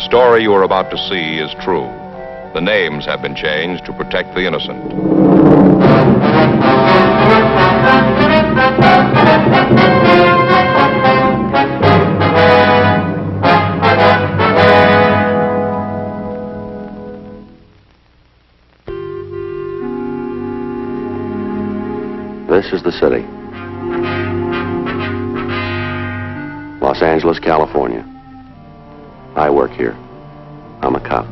story you are about to see is true. The names have been changed to protect the innocent. This is the city. Los Angeles, California. I work here. I'm a cop.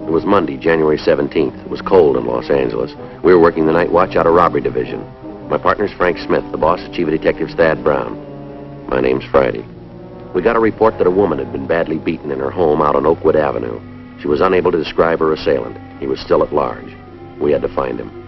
It was Monday, January 17th. It was cold in Los Angeles. We were working the night watch out of robbery division. My partner's Frank Smith. The boss is Chief Detective Thad Brown. My name's Friday. We got a report that a woman had been badly beaten in her home out on Oakwood Avenue. She was unable to describe her assailant. He was still at large. We had to find him.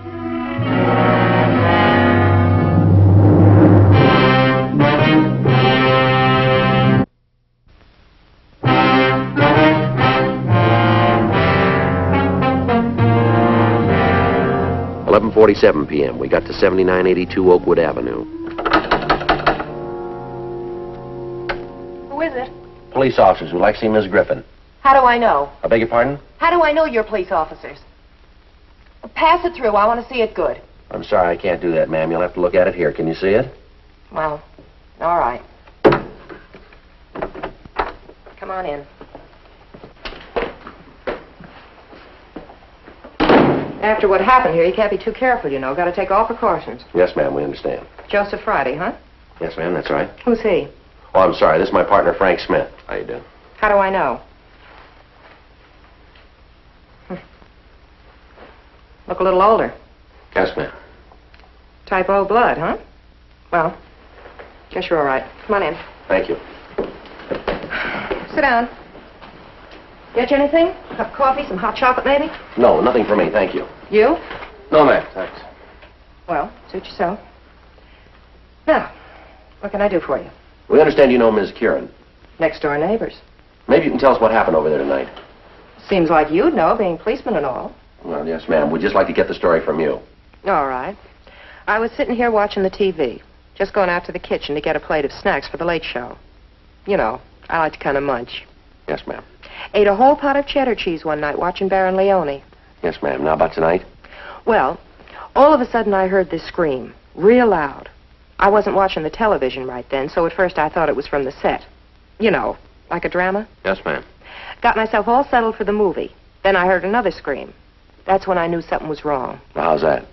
.47 p.m. We got to 7982 Oakwood Avenue. Who is it? Police officers would like to see Miss Griffin. How do I know? I beg your pardon? How do I know you're police officers? Pass it through. I want to see it good. I'm sorry, I can't do that, ma'am. You'll have to look at it here. Can you see it? Well, all right. Come on in. After what happened here, you can't be too careful, you know. Got to take all precautions. Yes, ma'am, we understand. Joseph Friday, huh? Yes, ma'am, that's right. Who's he? Oh, I'm sorry. This is my partner, Frank Smith. How you doing? How do I know? Look a little older. Yes, ma'am. Type O blood, huh? Well, guess you're all right. Come on in. Thank you. Sit down. Get you anything? A cup of coffee, some hot chocolate, maybe? No, nothing for me, thank you. You? No, ma'am, thanks. Well, suit yourself. Now, what can I do for you? We understand you know Ms. Kieran. Next door neighbors. Maybe you can tell us what happened over there tonight. Seems like you'd know, being policeman and all. Well, yes, ma'am. We'd just like to get the story from you. All right. I was sitting here watching the TV. Just going out to the kitchen to get a plate of snacks for the late show. You know, I like to kind of munch. Yes, ma'am. Ate a whole pot of cheddar cheese one night watching Baron Leone. Yes, ma'am. Now about tonight? Well, all of a sudden I heard this scream, real loud. I wasn't watching the television right then, so at first I thought it was from the set. You know, like a drama. Yes, ma'am. Got myself all settled for the movie. Then I heard another scream. That's when I knew something was wrong. Well, how's that?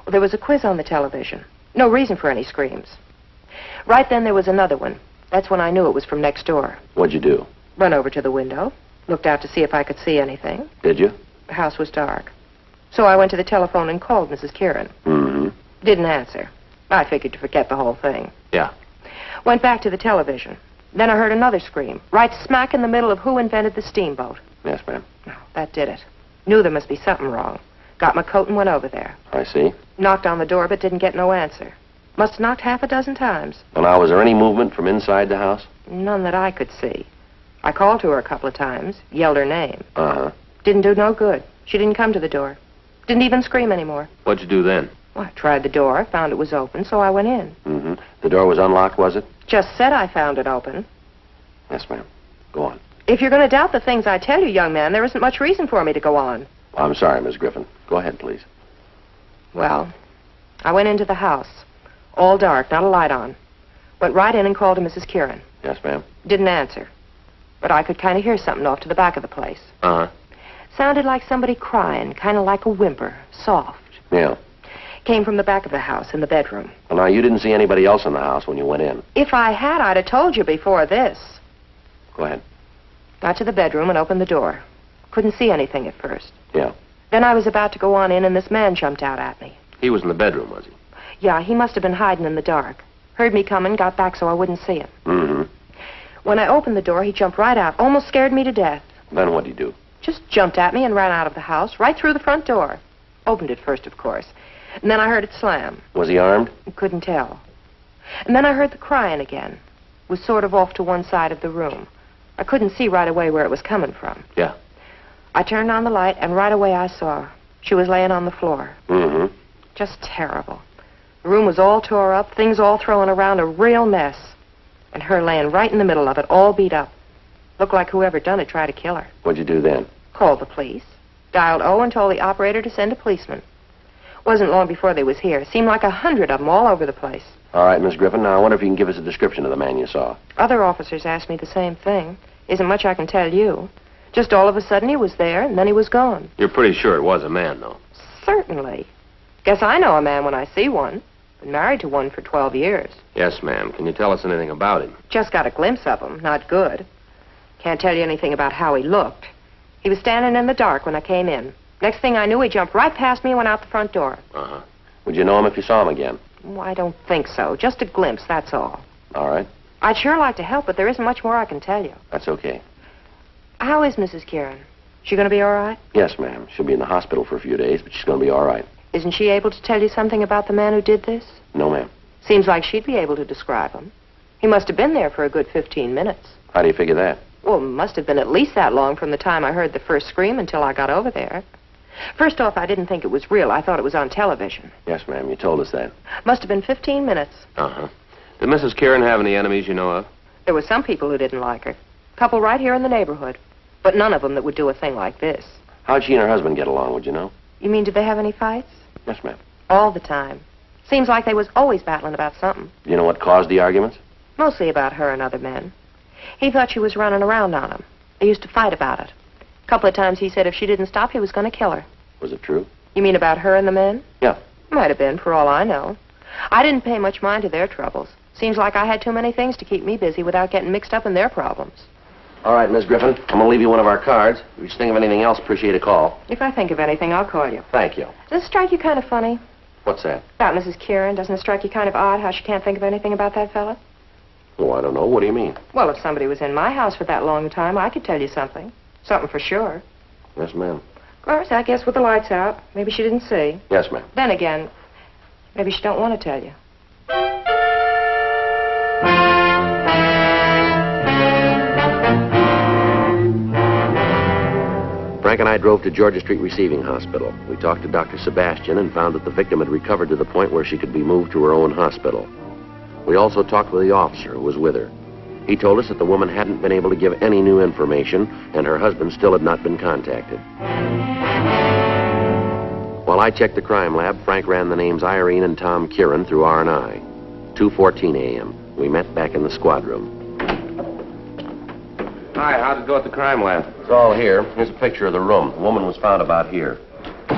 Well, there was a quiz on the television. No reason for any screams. Right then there was another one. That's when I knew it was from next door. What'd you do? Run over to the window. Looked out to see if I could see anything. Did you? The house was dark. So I went to the telephone and called Mrs. Kieran. Mm-hmm. Didn't answer. I figured to forget the whole thing. Yeah. Went back to the television. Then I heard another scream, right smack in the middle of Who Invented the Steamboat. Yes, ma'am. Oh, that did it. Knew there must be something wrong. Got my coat and went over there. I see. Knocked on the door, but didn't get no answer. Must have knocked half a dozen times. Well, now, was there any movement from inside the house? None that I could see. I called to her a couple of times, yelled her name. Uh-huh. Didn't do no good. She didn't come to the door. Didn't even scream anymore. What'd you do then? Well, I tried the door, found it was open, so I went in. Mm-hmm. The door was unlocked, was it? Just said I found it open. Yes, ma'am. Go on. If you're going to doubt the things I tell you, young man, there isn't much reason for me to go on. Well, I'm sorry, Miss Griffin. Go ahead, please. Well, I went into the house. All dark, not a light on. Went right in and called to Mrs. Kieran. Yes, ma'am. Didn't answer. But I could kind of hear something off to the back of the place. Uh-huh. Sounded like somebody crying, kind of like a whimper, soft. Yeah. Came from the back of the house, in the bedroom. Well, now, you didn't see anybody else in the house when you went in. If I had, I'd have told you before this. Go ahead. Got to the bedroom and opened the door. Couldn't see anything at first. Yeah. Then I was about to go on in, and this man jumped out at me. He was in the bedroom, was he? Yeah, he must have been hiding in the dark. Heard me coming, got back so I wouldn't see him. Mm-hmm. When I opened the door, he jumped right out. Almost scared me to death. Then what'd he do? Just jumped at me and ran out of the house, right through the front door. Opened it first, of course. And then I heard it slam. Was he armed? Couldn't tell. And then I heard the crying again. Was sort of off to one side of the room. I couldn't see right away where it was coming from. Yeah. I turned on the light, and right away I saw her. She was laying on the floor. Mm-hmm. Just terrible. The room was all tore up, things all thrown around, a real mess. And her laying right in the middle of it, all beat up. Looked like whoever done it tried to kill her. What'd you do then? Called the police. Dialed O and told the operator to send a policeman. Wasn't long before they was here. Seemed like 100 of them all over the place. All right, Miss Griffin. Now, I wonder if you can give us a description of the man you saw. Other officers asked me the same thing. Isn't much I can tell you. Just all of a sudden he was there, and then he was gone. You're pretty sure it was a man, though? Certainly. Guess I know a man when I see one. Been married to one for 12 years. Yes, ma'am. Can you tell us anything about him? Just got a glimpse of him. Not good. Can't tell you anything about how he looked. He was standing in the dark when I came in. Next thing I knew, he jumped right past me and went out the front door. Uh-huh. Would you know him if you saw him again? Oh, I don't think so. Just a glimpse, that's all. All right. I'd sure like to help, but there isn't much more I can tell you. That's okay. How is Mrs. Kieran? She going to be all right? Yes, ma'am. She'll be in the hospital for a few days, but she's going to be all right. Isn't she able to tell you something about the man who did this? No, ma'am. Seems like she'd be able to describe him. He must have been there for a good 15 minutes. How do you figure that? Well, it must have been at least that long from the time I heard the first scream until I got over there. First off, I didn't think it was real. I thought it was on television. Yes, ma'am. You told us that. Must have been 15 minutes. Uh-huh. Did Mrs. Kieran have any enemies you know of? There were some people who didn't like her. Couple right here in the neighborhood. But none of them that would do a thing like this. How'd she and her husband get along, would you know? You mean, did they have any fights? Yes, ma'am. All the time. Seems like they was always battling about something. Do you know what caused the arguments? Mostly about her and other men. He thought she was running around on him. They used to fight about it. A couple of times he said if she didn't stop, he was going to kill her. Was it true? You mean about her and the men? Yeah. Might have been, for all I know. I didn't pay much mind to their troubles. Seems like I had too many things to keep me busy without getting mixed up in their problems. All right, Miss Griffin. I'm going to leave you one of our cards. If you think of anything else, appreciate a call. If I think of anything, I'll call you. Thank you. Does it strike you kind of funny? What's that? About Mrs. Kieran. Doesn't it strike you kind of odd how she can't think of anything about that fella? Oh, I don't know. What do you mean? Well, if somebody was in my house for that long a time, I could tell you something. Something for sure. Yes, ma'am. Of course, I guess with the lights out, maybe she didn't see. Yes, ma'am. Then again, maybe she don't want to tell you. Frank and I drove to Georgia Street Receiving Hospital. We talked to Dr. Sebastian and found that the victim had recovered to the point where she could be moved to her own hospital. We also talked with the officer who was with her. He told us that the woman hadn't been able to give any new information, and her husband still had not been contacted. While I checked the crime lab, Frank ran the names Irene and Tom Kieran through R&I. 2:14 a.m. We met back in the squad room. Hi, how'd it go at the crime lab? It's all here. Here's a picture of the room. The woman was found about here. You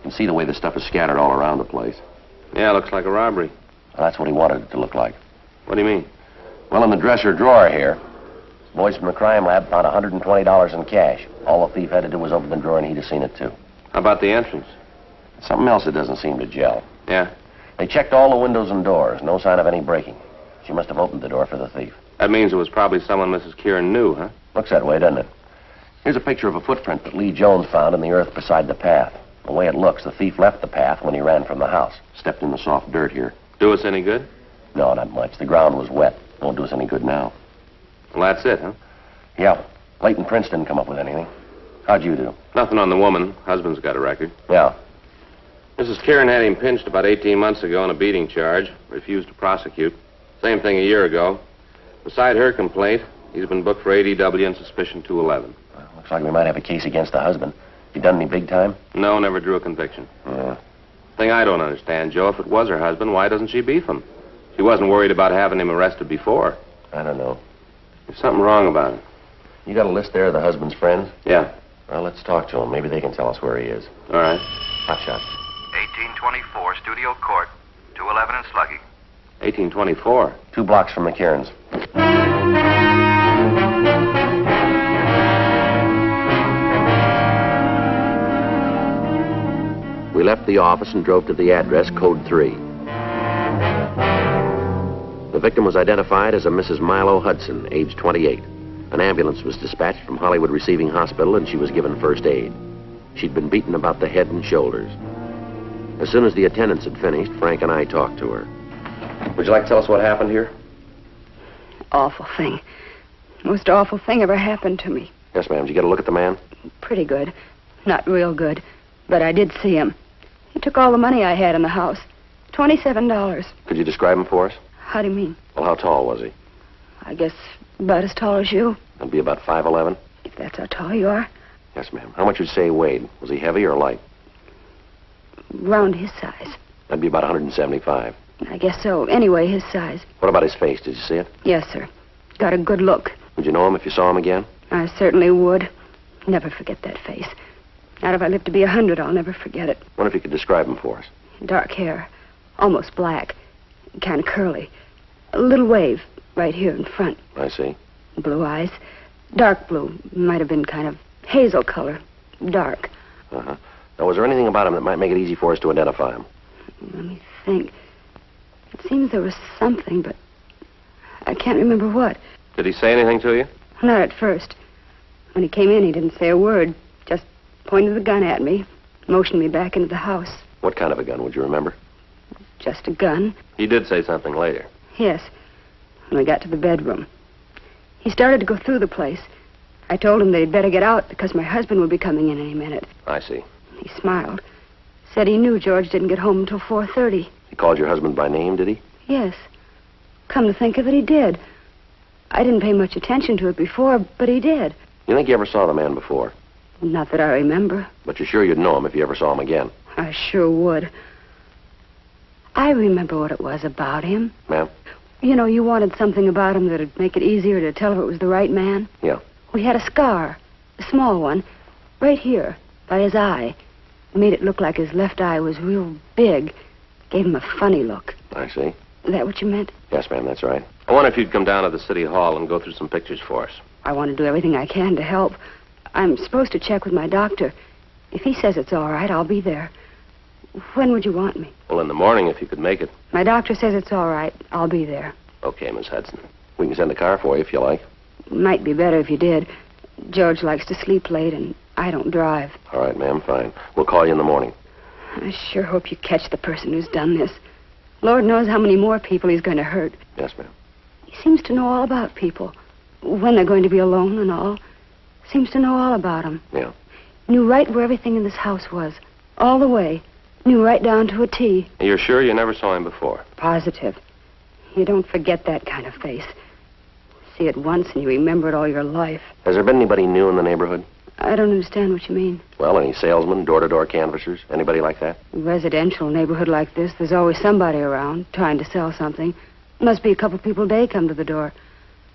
can see the way the stuff is scattered all around the place. Yeah, looks like a robbery. Well, that's what he wanted it to look like. What do you mean? Well, in the dresser drawer here, boys from the crime lab found $120 in cash. All the thief had to do was open the drawer and he'd have seen it, too. How about the entrance? Something else that doesn't seem to gel. Yeah? They checked all the windows and doors. No sign of any breaking. She must have opened the door for the thief. That means it was probably someone Mrs. Kieran knew, huh? Looks that way, doesn't it? Here's a picture of a footprint that Lee Jones found in the earth beside the path. The way it looks, the thief left the path when he ran from the house. Stepped in the soft dirt here. Do us any good? No, not much. The ground was wet. Won't do us any good now. Well, that's it, huh? Yeah. Leighton Prince didn't come up with anything. How'd you do? Nothing on the woman. Husband's got a record. Yeah. Mrs. Kieran had him pinched about 18 months ago on a beating charge. Refused to prosecute. Same thing a year ago. Beside her complaint, he's been booked for ADW and suspicion 211. Well, looks like we might have a case against the husband. He done any big time? No, never drew a conviction. Yeah. Thing I don't understand, Joe, if it was her husband, why doesn't she beef him? She wasn't worried about having him arrested before. I don't know. There's something wrong about it. You got a list there of the husband's friends? Yeah. Well, let's talk to him. Maybe they can tell us where he is. All right. Hot shot. 1824 Studio Court, 211 and Sluggy. 1824. 2 blocks from the Cairns. We left the office and drove to the address, code 3. The victim was identified as a Mrs. Milo Hudson, age 28. An ambulance was dispatched from Hollywood Receiving Hospital, and she was given first aid. She'd been beaten about the head and shoulders. As soon as the attendants had finished, Frank and I talked to her. Would you like to tell us what happened here? Awful thing. Most awful thing ever happened to me. Yes, ma'am. Did you get a look at the man? Pretty good. Not real good. But I did see him. He took all the money I had in the house. $27. Could you describe him for us? How do you mean? Well, how tall was he? I guess About as tall as you, That'd be about 5'11"? if that's how tall you are. Yes, ma'am. How much would you say he weighed? Was he heavy or light? Round his size. That'd be about 175. I guess so. Anyway, his size. What about his face? Did you see it? Yes, sir. Got a good look. Would you know him if you saw him again? I certainly would. Never forget that face. Not if I live to be 100, I'll never forget it. Wonder if you could describe him for us. Dark hair. Almost black. Kind of curly. A little wave right here in front. I see. Blue eyes. Dark blue. Might have been kind of hazel color. Dark. Uh-huh. Now, was there anything about him that might make it easy for us to identify him? Let me think. It seems there was something, but I can't remember what. Did he say anything to you? Not at first. When he came in, he didn't say a word. Just pointed the gun at me, motioned me back into the house. What kind of a gun, would you remember? Just a gun. He did say something later. Yes. When we got to the bedroom. He started to go through the place. I told him they'd better get out because my husband would be coming in any minute. I see. He smiled. Said he knew George didn't get home until 4:30. He called your husband by name, did he? Yes. Come to think of it, he did. I didn't pay much attention to it before, but he did. You think you ever saw the man before? Not that I remember. But you're sure you'd know him if you ever saw him again? I sure would. I remember what it was about him. Ma'am? You know, you wanted something about him that'd make it easier to tell if it was the right man. Yeah. We had a scar, a small one, right here, by his eye. Made it look like his left eye was real big. Gave him a funny look. I see. Is that what you meant? Yes, ma'am, that's right. I wonder if you'd come down to the city hall and go through some pictures for us. I want to do everything I can to help. I'm supposed to check with my doctor. If he says it's all right, I'll be there. When would you want me? Well, in the morning, if you could make it. My doctor says it's all right. I'll be there. Okay, Miss Hudson. We can send a car for you if you like. Might be better if you did. George likes to sleep late, and I don't drive. All right, ma'am, fine. We'll call you in the morning. I sure hope you catch the person who's done this. Lord knows how many more people he's going to hurt. Yes, ma'am. He seems to know all about people. When they're going to be alone and all. Seems to know all about them. Yeah. Knew right where everything in this house was. All the way. Knew right down to a T. You're sure you never saw him before? Positive. You don't forget that kind of face. See it once and you remember it all your life. Has there been anybody new in the neighborhood? I don't understand what you mean. Well, any salesmen, door-to-door canvassers, anybody like that? Residential neighborhood like this, there's always somebody around trying to sell something. Must be a couple people a day come to the door.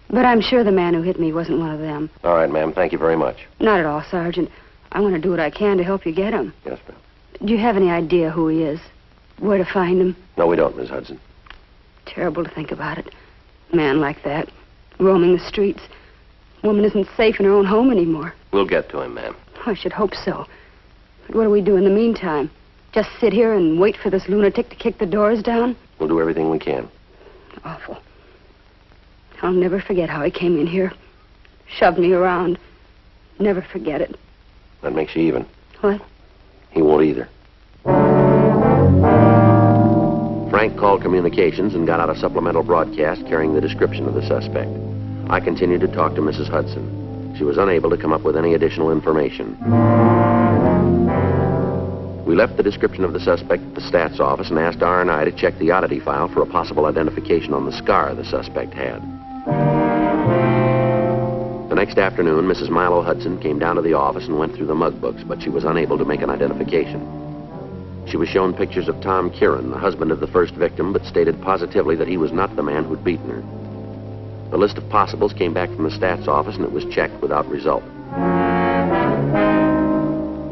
But I'm sure the man who hit me wasn't one of them. All right, ma'am. Thank you very much. Not at all, Sergeant. I want to do what I can to help you get him. Yes, ma'am. Do you have any idea who he is? Where to find him? No, we don't, Miss Hudson. Terrible to think about it. A man like that, roaming the streets. Woman isn't safe in her own home anymore. We'll get to him, ma'am. I should hope so. But what do we do in the meantime? Just sit here and wait for this lunatic to kick the doors down? We'll do everything we can. Awful. I'll never forget how he came in here. Shoved me around. Never forget it. That makes you even. What? He won't either. Frank called communications and got out a supplemental broadcast carrying the description of the suspect. I continued to talk to Mrs. Hudson. She was unable to come up with any additional information. We left the description of the suspect at the stats office and asked R&I to check the oddity file for a possible identification on the scar the suspect had. The next afternoon, Mrs. Milo Hudson came down to the office and went through the mug books, but she was unable to make an identification. She was shown pictures of Tom Kieran, the husband of the first victim, but stated positively that he was not the man who'd beaten her. The list of possibles came back from the stats office, and it was checked without result.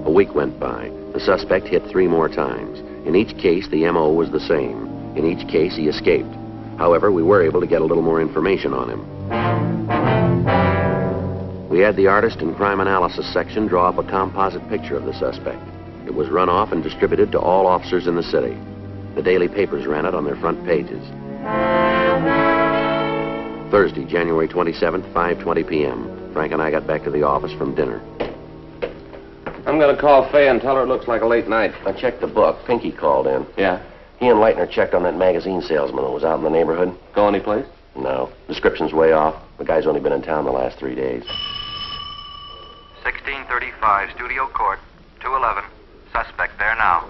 A week went by. The suspect hit 3 more times. In each case, the M.O. was the same. In each case, he escaped. However, we were able to get a little more information on him. We had the artist and crime analysis section draw up a composite picture of the suspect. It was run off and distributed to all officers in the city. The daily papers ran it on their front pages. Thursday, January 27th, 5:20 p.m. Frank and I got back to the office from dinner. I'm going to call Fay and tell her it looks like a late night. I checked the book. Pinky called in. Yeah? He and Leitner checked on that magazine salesman who was out in the neighborhood. Go anyplace? No. Description's way off. The guy's only been in town the last 3 days. 1635 Studio Court, 211. Suspect there now.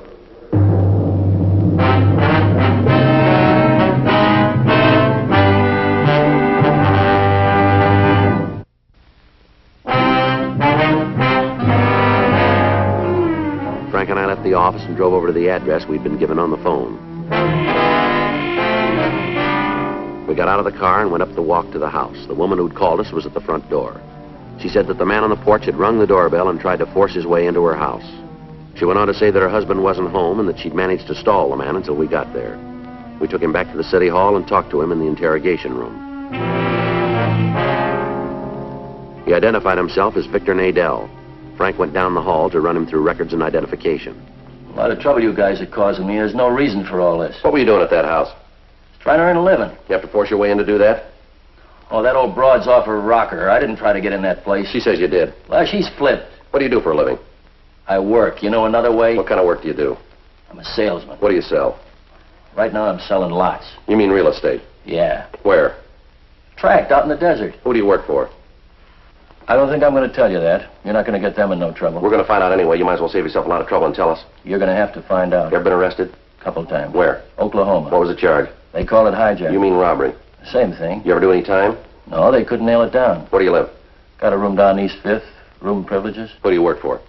office and drove over to the address we'd been given on the phone. We got out of the car and went up the walk to the house. The woman who'd called us was at the front door. She said that the man on the porch had rung the doorbell and tried to force his way into her house. She went on to say that her husband wasn't home and that she'd managed to stall the man until we got there. We took him back to the city hall and talked to him in the interrogation room. He identified himself as Victor Nadell. Frank went down the hall to run him through records and identification. A lot of trouble you guys are causing me. There's no reason for all this. What were you doing at that house? Trying to earn a living. You have to force your way in to do that? Oh, that old broad's off her rocker. I didn't try to get in that place. She says you did. Well, she's flipped. What do you do for a living? I work. You know another way? What kind of work do you do? I'm a salesman. What do you sell? Right now I'm selling lots. You mean real estate? Yeah. Where? Tract out in the desert. Who do you work for? I don't think I'm going to tell you that. You're not going to get them in no trouble. We're going to find out anyway. You might as well save yourself a lot of trouble and tell us. You're going to have to find out. You ever been arrested? Couple times. Where? Oklahoma. What was the charge? They call it hijack. You mean robbery? Same thing. You ever do any time? No, they couldn't nail it down. Where do you live? Got a room down East 5th. Room privileges. Who do you work for?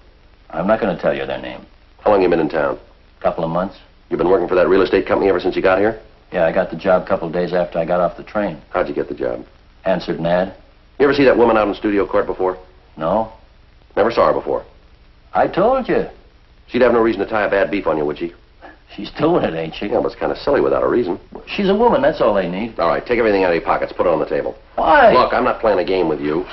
I'm not going to tell you their name. How long you been in town? Couple of months. You've been working for that real estate company ever since you got here? Yeah, I got the job a couple of days after I got off the train. How'd you get the job? Answered an ad. You ever see that woman out in studio court before? No. Never saw her before. I told you. She'd have no reason to tie a bad beef on you, would she? She's doing it, ain't she? Yeah, but it's kind of silly without a reason. She's a woman, that's all they need. All right, take everything out of your pockets, put it on the table. Why? Look, I'm not playing a game with you.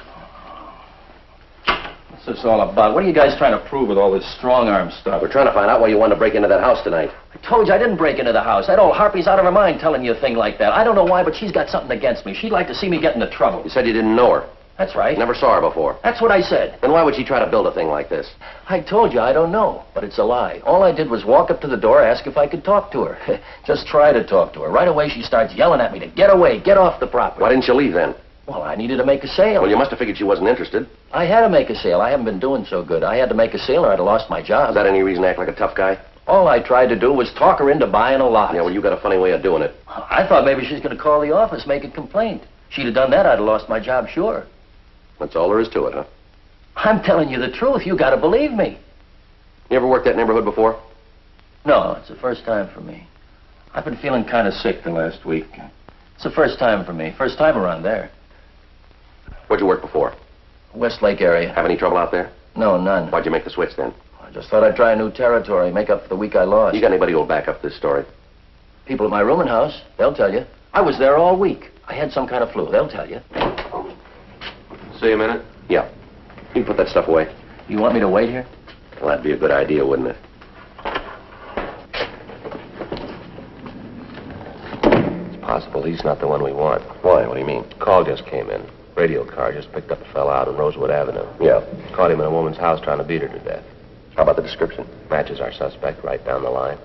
What's this all about? What are you guys trying to prove with all this strong-arm stuff? We're trying to find out why you wanted to break into that house tonight. I told you I didn't break into the house. That old harpy's out of her mind telling you a thing like that. I don't know why, but she's got something against me. She'd like to see me get into trouble. You said you didn't know her. That's right. Never saw her before. That's what I said. Then why would she try to build a thing like this? I told you I don't know, but it's a lie. All I did was walk up to the door, ask if I could talk to her. Just try to talk to her. Right away she starts yelling at me to get away, get off the property. Why didn't you leave then? Well, I needed to make a sale. Well, you must have figured she wasn't interested. I had to make a sale. I haven't been doing so good. I had to make a sale or I'd have lost my job. Is that any reason to act like a tough guy? All I tried to do was talk her into buying a lot. Yeah, well, you got a funny way of doing it. I thought maybe she's going to call the office, make a complaint. She'd have done that, I'd have lost my job, sure. That's all there is to it, huh? I'm telling you the truth. You got to believe me. You ever worked that neighborhood before? No, it's the first time for me. I've been feeling kind of sick the last week. It's the first time for me. First time around there. Where'd you work before? Westlake area. Have any trouble out there? No, none. Why'd you make the switch then? I just thought I'd try a new territory, make up for the week I lost. You got anybody who'll back up this story? People at my rooming house, they'll tell you. I was there all week. I had some kind of flu, they'll tell you. See you a minute. Yeah. You can put that stuff away. You want me to wait here? Well, that'd be a good idea, wouldn't it? It's possible he's not the one we want. Why? What do you mean? Call just came in. Radio car just picked up a fella out on Rosewood Avenue. Yeah. Caught him in a woman's house trying to beat her to death. How about the description? Matches our suspect right down the line.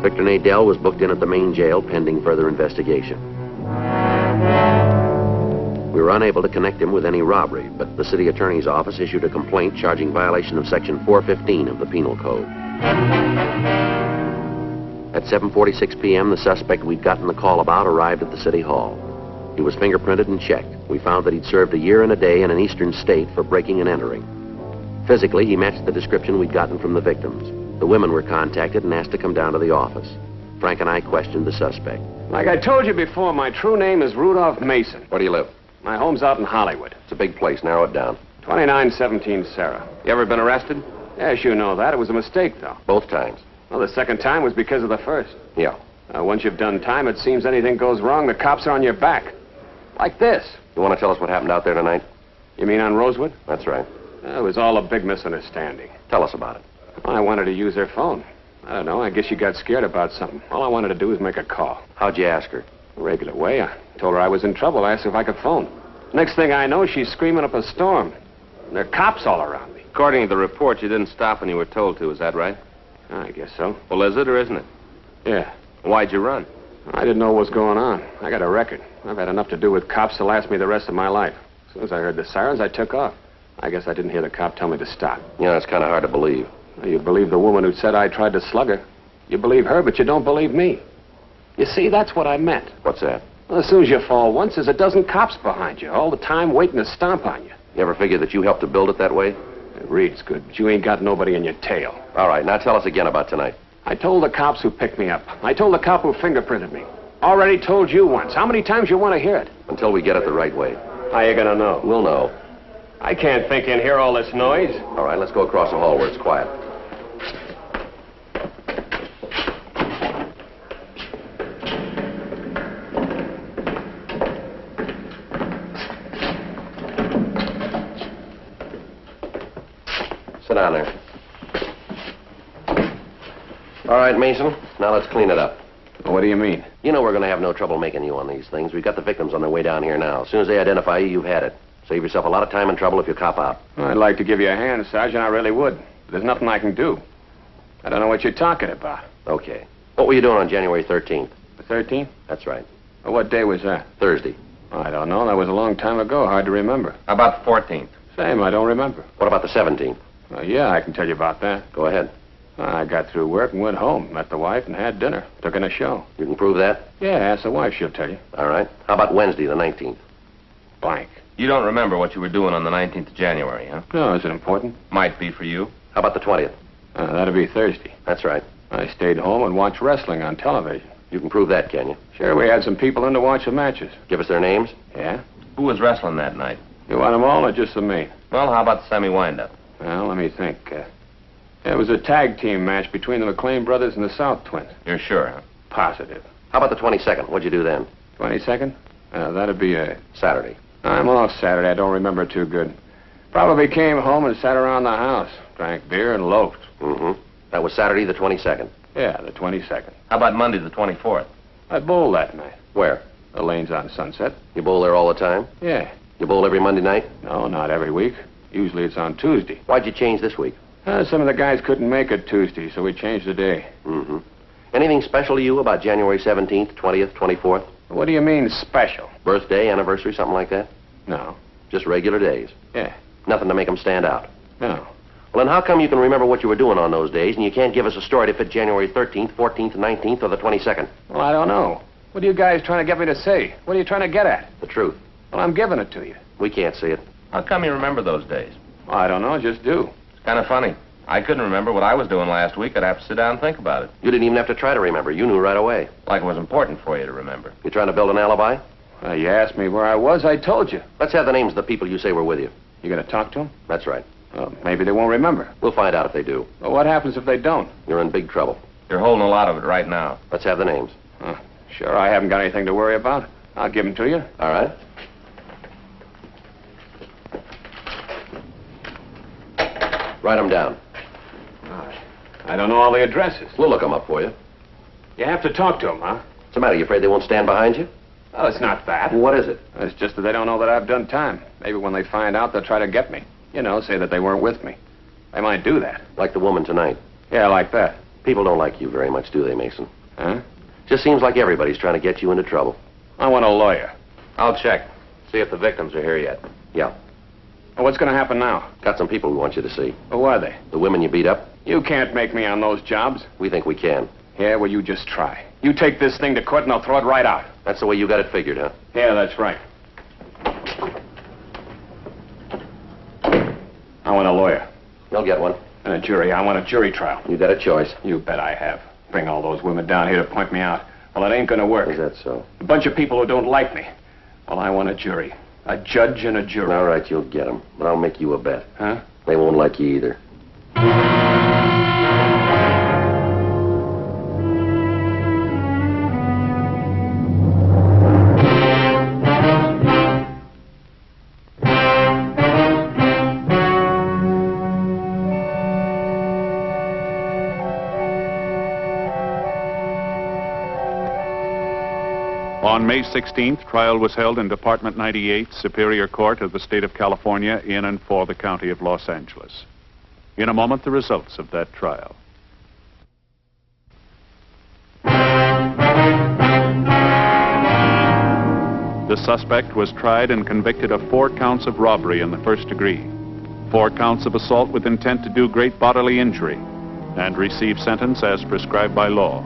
Victor Nadell was booked in at the main jail pending further investigation. We were unable to connect him with any robbery, but the city attorney's office issued a complaint charging violation of section 415 of the Penal Code. At 7:46 p.m., the suspect we'd gotten the call about arrived at the city hall. He was fingerprinted and checked. We found that he'd served a year and a day in an eastern state for breaking and entering. Physically, he matched the description we'd gotten from the victims. The women were contacted and asked to come down to the office. Frank and I questioned the suspect. Like I told you before, my true name is Rudolph Mason. Where do you live? My home's out in Hollywood. It's a big place. Narrow it down. 2917 Sarah. You ever been arrested? Yes, you know that. It was a mistake, though. Both times. Well, the second time was because of the first. Yeah. Once you've done time, it seems anything goes wrong, the cops are on your back. Like this. You want to tell us what happened out there tonight? You mean on Rosewood? That's right. It was all a big misunderstanding. Tell us about it. Well, I wanted to use her phone. I don't know. I guess she got scared about something. All I wanted to do was make a call. How'd you ask her? A regular way. I told her I was in trouble. I asked her if I could phone. Next thing I know, she's screaming up a storm. And there are cops all around me. According to the report, you didn't stop when you were told to. Is that right? I guess so. Well, is it or isn't it? Yeah. Why'd you run? I didn't know what was going on. I got a record. I've had enough to do with cops to last me the rest of my life. As soon as I heard the sirens, I took off. I guess I didn't hear the cop tell me to stop. Yeah, it's kind of hard to believe. Well, you believe the woman who said I tried to slug her. You believe her, but you don't believe me. You see, that's what I meant. What's that? Well, as soon as you fall once, there's a dozen cops behind you, all the time waiting to stomp on you. You ever figure that you helped to build it that way? It reads good, but you ain't got nobody in your tail. All right, now tell us again about tonight. I told the cops who picked me up. I told the cop who fingerprinted me. Already told you once. How many times you want to hear it? Until we get it the right way. How you gonna know? We'll know. I can't think and hear all this noise. All right, let's go across the hall where it's quiet. Sit down there. All right, Mason, now let's clean it up. What do you mean? You know we're going to have no trouble making you on these things. We've got the victims on their way down here now. As soon as they identify you, you've had it. Save yourself a lot of time and trouble if you cop out. I'd like to give you a hand, Sergeant. I really would. But there's nothing I can do. I don't know what you're talking about. Okay. What were you doing on January 13th? The 13th? That's right. Well, what day was that? Thursday. I don't know. That was a long time ago. Hard to remember. How about the 14th? Same. I don't remember. What about the 17th? Yeah, I can tell you about that. Go ahead. I got through work and went home. Met the wife and had dinner. Took in a show. You can prove that? Yeah, ask the wife. She'll tell you. All right. How about Wednesday, the 19th? Blank. You don't remember what you were doing on the 19th of January, huh? No, is it important? Might be for you. How about the 20th? That'll be Thursday. That's right. I stayed home and watched wrestling on television. You can prove that, can you? Sure, we had some people in to watch the matches. Give us their names? Yeah? Who was wrestling that night? You want them all or just the main? Well, how about the semi-windup? Well, let me think. It was a tag team match between the McLean brothers and the South Twins. You're sure, huh? Positive. How about the 22nd? What'd you do then? 22nd? That'd be a... Saturday. I'm off Saturday. I don't remember too good. Probably came home and sat around the house. Drank beer and loafed. Mm-hmm. That was Saturday, the 22nd. Yeah, the 22nd. How about Monday, the 24th? I bowled that night. Where? The lane's on Sunset. You bowl there all the time? Yeah. You bowl every Monday night? No, not every week. Usually it's on Tuesday. Why'd you change this week? Some of the guys couldn't make it Tuesday, so we changed the day. Mm-hmm. Anything special to you about January 17th, 20th, 24th? What do you mean, special? Birthday, anniversary, something like that? No. Just regular days? Yeah. Nothing to make them stand out? No. Well, then how come you can remember what you were doing on those days, and you can't give us a story to fit January 13th, 14th, 19th, or the 22nd? Well, I don't know. What are you guys trying to get me to say? What are you trying to get at? The truth. Well, I'm giving it to you. We can't see it. How come you remember those days? Well, I don't know. Just do. It's kind of funny. I couldn't remember what I was doing last week. I'd have to sit down and think about it. You didn't even have to try to remember. You knew right away. Like it was important for you to remember. You trying to build an alibi? You asked me where I was. I told you. Let's have the names of the people you say were with you. You going to talk to them? That's right. Well, maybe they won't remember. We'll find out if they do. Well, what happens if they don't? You're in big trouble. You're holding a lot of it right now. Let's have the names. Sure, I haven't got anything to worry about. I'll give them to you. All right. Write them down. I don't know all the addresses. We'll look them up for you. You have to talk to them, huh? What's the matter? You afraid they won't stand behind you? Oh, it's not that. What is it? It's just that they don't know that I've done time. Maybe when they find out, they'll try to get me. You know, say that they weren't with me. They might do that. Like the woman tonight. Yeah, like that. People don't like you very much, do they, Mason? Huh? Just seems like everybody's trying to get you into trouble. I want a lawyer. I'll check. See if the victims are here yet. Yeah. Well, what's going to happen now? Got some people we want you to see. Who are they? The women you beat up. You can't make me on those jobs. We think we can. Yeah, well, you just try. You take this thing to court and I'll throw it right out. That's the way you got it figured, huh? Yeah, that's right. I want a lawyer. You'll get one. And a jury. I want a jury trial. You got a choice. You bet I have. Bring all those women down here to point me out. Well, it ain't gonna work. Is that so? A bunch of people who don't like me. Well, I want a jury. A judge and a jury. All right, you'll get them. But I'll make you a bet. Huh? They won't like you either. On May 16th, trial was held in Department 98, Superior Court of the State of California, in and for the County of Los Angeles. In a moment, the results of that trial. The suspect was tried and convicted of 4 counts of robbery in the first degree, 4 counts of assault with intent to do great bodily injury, and received sentence as prescribed by law.